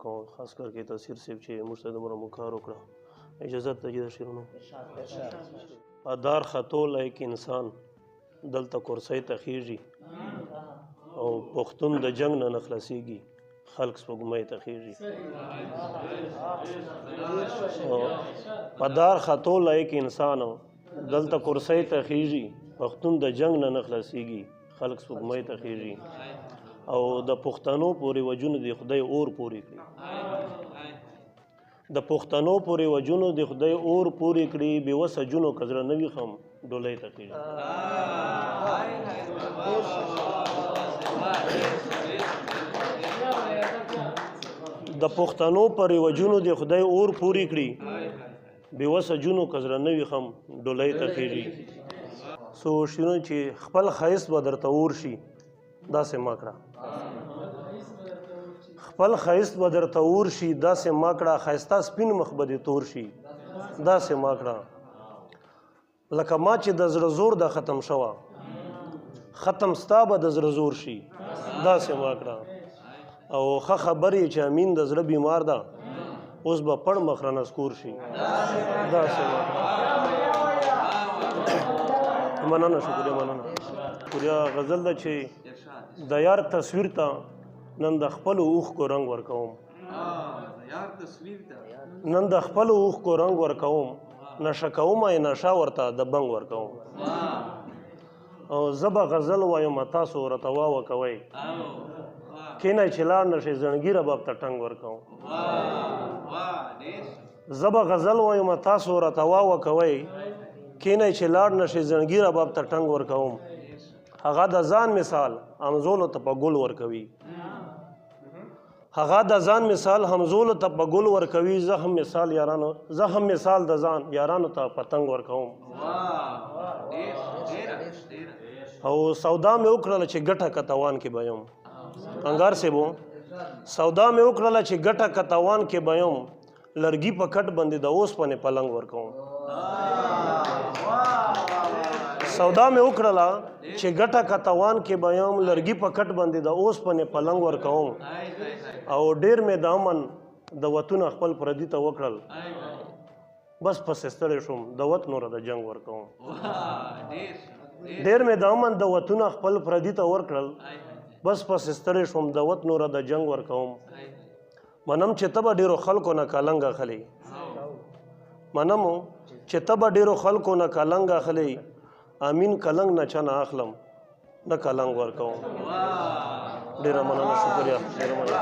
کوم خاص کر کې تاثیر صاحب چې موږ ته دومره کار وکړه اجازه ته د شعرونو پدار خطو لایک انسان دلته کرسۍ ته خیږي او پښتون د جنگ نه نخلاصيږي خلق سپوږمۍ ته خیږي پدار خطو لایک انسان دلته کرسۍ ته خیږي پښتون د جنگ نه نخلاصيږي خلق سپوږمۍ ته خیږي او د پښتنو پورې وجونه د خدای اور پورې کړي د پښتنو پورې وجونو د خدای اور پورې کړي بې وسه جونو کزړه نوي خم ډولۍ ته خیږي د پښتنو پورې وجونو د خدای اور پورې کړي بې وسه جونو کزړه نوي خم ډولۍ ته خیږي سو شنو چې خپل ښایست به درته اور شي داسې ما کړه خپل ښایست به درته اور شي داسې ما کړه ښایسته سپین مخ به دې تور شي داسې ما کړه لکه ما چې د زړه زور د ختم شوه ختم ستا به د زړه زور شي داسې ما کړه او ښه خبر یې چې امین د زړه بیمار ده اوس به پړ مخ رانه سکور شي داسې ما کړه مننه شکریه مننه شکریه غزل ده چې د یار تصویر ته نن د خپلو اوښکو رنګ ورکوم نن د خپلو اوښکو رنګ ورکوم نشه کومه یې نشه ورته د بنګ ورکوم او زه به غزل وایم تاسو ورته واوه کوئ کینئ چې لاړ نه شئ زڼګي رباب ته ټنګ ورکوم زه به غزل وایم تاسو ورته واوه کوئ کینئ چې لاړ نه شئ زڼګي رباب ته ټنګ ورکوم هغه د ځان مثال همزولو ته په ګل ورکوي هغه د ځان مثال همزولو ته په ګل ورکوي زه هم مثال د ځان یارانو ته پتنګ ورکوم او سودا مې وکړله چې ګټه کتوان کې به یم انګار صاحبو سودا مې وکړله چې ګټه کتوان کې به یم لرګي په کټ باندې د اوسپنې پلنګ ورکوم سودا مې وکړله چې ګټه کتوان کې به یم لرګي په کټ باندې د اوسپنې پلنګ ورکوم او ډېر مې د امن د وطونه خپل پردي ته وکړل بس پسې ستړی شوم د وط نوره د جنګ ورکوم ډېر مې د امن د وطونه خپل پردي ته ورکړل بس پسې ستړی شوم د وط نوره د جنګ ورکوم منم چې ته به ډېرو خلکو نه کلنګ اخلې منم چې ته به ډېرو خلکو نه کلنګ اخلې امین کلنګ نه چا نه اخلم نه کلنګ ورکوم ډېره مننه شکریه ډېره مننه